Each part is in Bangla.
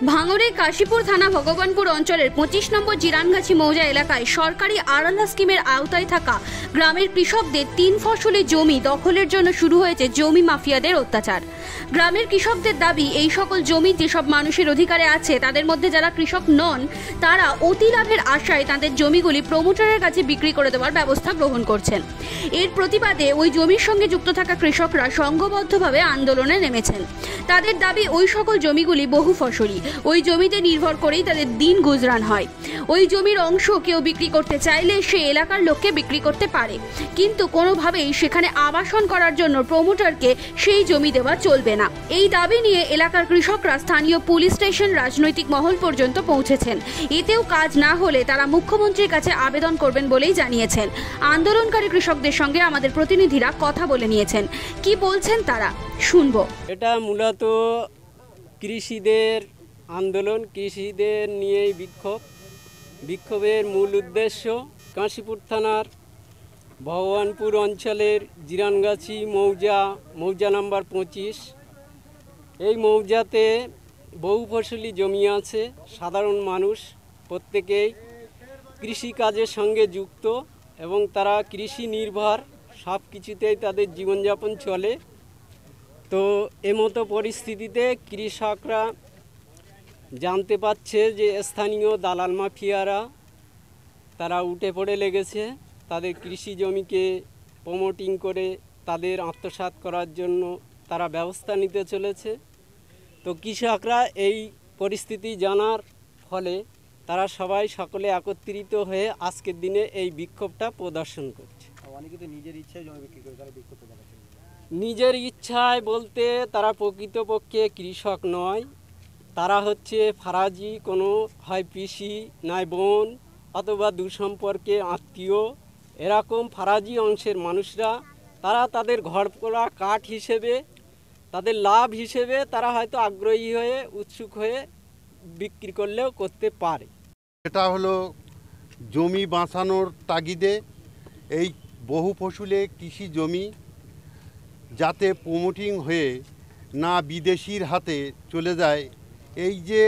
ভাঙড়ের কাশীপুর থানা ভগবানপুর অঞ্চলের 25 নম্বর জিরানগাছি মৌজা এলাকায় সরকারি আড়ালা স্কিমের আওতায় থাকা গ্রামের কৃষকদের 3 ফসলি জমি দখলের জন্য শুরু হয়েছে জমি মাফিয়াদের অত্যাচার। গ্রামের কৃষকদের দাবি, এই সকল জমি যেসব মানুষের অধিকারে আছে তাদের মধ্যে যারা কৃষক নন তারা অতি লাভের আশায় তাদের জমিগুলি প্রমোটারের কাছে বিক্রি করে দেওয়ার ব্যবস্থা গ্রহণ করছেন। এর প্রতিবাদে ওই জমির সঙ্গে যুক্ত থাকা কৃষকরা সংঘবদ্ধভাবে আন্দোলনে নেমেছেন। তাদের দাবি, ওই সকল জমিগুলি বহু ফসলি, ওই জমিতে নির্ভর করেই তাদের দিন গুজরান হয়। ওই জমির অংশ কেউ বিক্রি করতে চাইলে সে এলাকার লোককে বিক্রি করতে পারে, কিন্তু কোনোভাবেই সেখানে আবাসন করার জন্য প্রমোটারকে সেই জমি দেওয়া চলবে না। এই দাবি নিয়ে এলাকার কৃষকরা স্থানীয় পুলিশ স্টেশন, রাজনৈতিক মহল পর্যন্ত পৌঁছেছেন। এতেও কাজ না হলে তারা মুখ্যমন্ত্রীর কাছে আবেদন করবেন বলেই জানিয়েছেন। আন্দোলনকারী কৃষকদের সঙ্গে আমাদের প্রতিনিধিরা কথা বলে নিয়েছেন। কি বলছেন তারা শুনবো। এটা মূলত কৃষিদের আন্দোলন, কৃষিদের নিয়েই বিক্ষোভের মূল উদ্দেশ্য কাশীপুর থানার ভগবানপুর অঞ্চলের জিরানগাছি মৌজা নাম্বার 25। এই মৌজাতে বহু ফসলি জমি আছে। সাধারণ মানুষ প্রত্যেকেই কৃষিকাজের সঙ্গে যুক্ত এবং তারা কৃষি নির্ভর, সব কিছুতেই তাদের জীবনযাপন চলে। তো এমতো পরিস্থিতিতে কৃষকরা জানতে পারছে যে স্থানীয় দালাল মাফিয়ারা তারা উঠে পড়ে লেগেছে, তাদের কৃষি জমিকে প্রমোটিং করে তাদের আত্মসাৎ করার জন্য তারা ব্যবস্থা নিতে চলেছে। তো কৃষকরা এই পরিস্থিতি জানার ফলে তারা সকলে একত্রিত হয়ে আজকের দিনে এই বিক্ষোভটা প্রদর্শন করছে। অনেকে তো নিজের ইচ্ছায় জমি বিক্রি করে তারা বিক্ষোভ দেখাচ্ছে। নিজের ইচ্ছায় বলতে তারা প্রকৃতপক্ষে কৃষক নয়, তারা হচ্ছে ফারাজি, কোনো হয় পিসি নয় বোন অথবা দুঃসম্পর্কে আত্মীয়, এরকম ফারাজি অংশের মানুষরা তারা তাদের ঘর পোড়া কাঠ হিসেবে, তাদের লাভ হিসেবে তারা হয়তো আগ্রহী হয়ে উৎসুক হয়ে বিক্রি করলেও করতে পারে। এটা হলো জমি বাঁচানোর তাগিদে এই বহু ফসলে কৃষি জমি যাতে প্রমোটিং হয়ে না বিদেশির হাতে চলে যায়। এই যে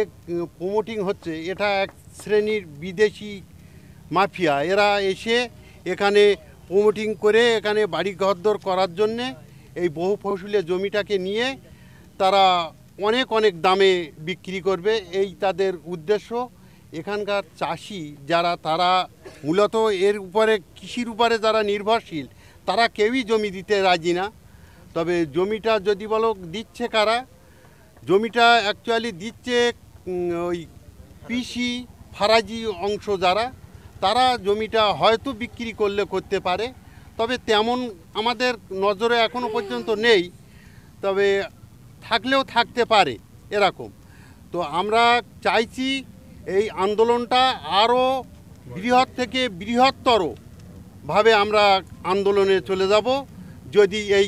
প্রমোটিং হচ্ছে এটা এক শ্রেণীর বিদেশি মাফিয়া, এরা এসে এখানে প্রমোটিং করে এখানে বাড়ি ঘরদোর করার জন্যে এই বহু ফসলে জমিটাকে নিয়ে তারা অনেক দামে বিক্রি করবে, এই তাদের উদ্দেশ্য। এখানকার চাষি যারা তারা মূলত এর উপরে কৃষির উপরে যারা নির্ভরশীল তারা কেউই জমি দিতে রাজি না। তবে জমিটা যদি বলো দিচ্ছে কারা, জমিটা অ্যাকচুয়ালি দিচ্ছে ওই পিসি ফারাজি অংশ যারা, তারা জমিটা হয়তো বিক্রি করলে করতে পারে, তবে তেমন আমাদের নজরে এখনও পর্যন্ত নেই, তবে থাকলেও থাকতে পারে এরকম। তো আমরা চাইছি এই আন্দোলনটা আরও বৃহৎ থেকে বৃহত্তরভাবে আমরা আন্দোলনে চলে যাব যদি এই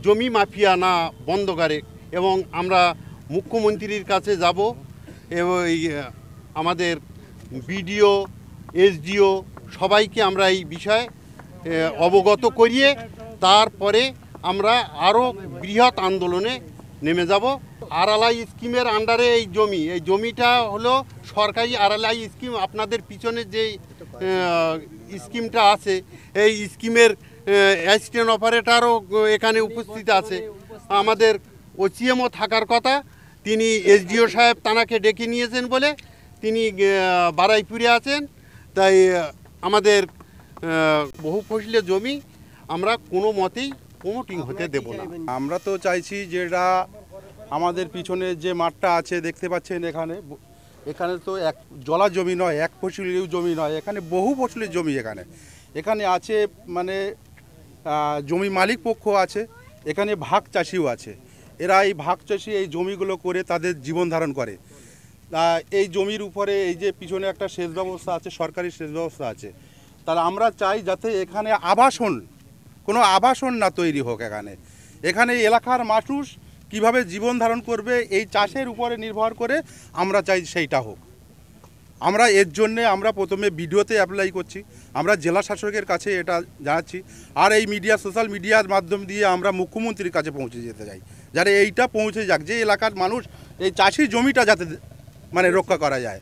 জমি মাফিয়া না বন্ধ করে। এবং আমরা মুখ্যমন্ত্রীর কাছে যাব এবং আমাদের বিডিও, এসডিও সবাইকে আমরা এই বিষয়ে অবগত করিয়ে তারপরে আমরা আরও বৃহৎ আন্দোলনে নেমে যাব। আড়ালাই স্কিমের আন্ডারে এই জমিটা হলো সরকারি আড়ালাই স্কিম। আপনাদের পিছনে যে স্কিমটা আছে এই স্কিমের অ্যাসিস্ট্যান্ট অপারেটরও এখানে উপস্থিত আছে। আমাদের ওসিএমও থাকার কথা, তিনি এসডিও সাহেব তানাকে ডেকে নিয়েছেন বলে তিনি বারাইপুরে আছেন। তাই আমাদের বহু ফসলের জমি আমরা কোনো মতেই প্রমোটিং হতে দেব না। আমরা তো চাইছি যেটা আমাদের পিছনে যে মাঠটা আছে দেখতে পাচ্ছেন, এখানে তো এক জলা জমি নয়, এক ফসলের জমি নয়, এখানে বহু ফসলের জমি এখানে আছে। মানে জমি মালিক পক্ষ আছে, এখানে ভাগ চাষিও আছে। এরা এই ভাগ চাষি এই জমিগুলো করে তাদের জীবন ধারণ করে। এই জমির উপরে এই যে পিছনে একটা সেচ ব্যবস্থা আছে, সরকারি সেচ ব্যবস্থা আছে। তাহলে আমরা চাই যাতে এখানে কোনো আবাসন না তৈরি হোক। এখানে এলাকার মানুষ কিভাবে জীবন ধারণ করবে এই চাষের উপরে নির্ভর করে আমরা চাই সেইটা হোক। আমরা এর জন্যে আমরা প্রথমে ভিডিওতে অ্যাপ্লাই করছি, আমরা জেলা শাসকের কাছে এটা জানাচ্ছি, আর এই সোশ্যাল মিডিয়ার মাধ্যম দিয়ে আমরা মুখ্যমন্ত্রীর কাছে পৌঁছে যেতে চাই, যাতে এইটা পৌঁছে যাক যে এলাকার মানুষ এই চাষি জমিটা যাতে মানে রক্ষা করা যায়।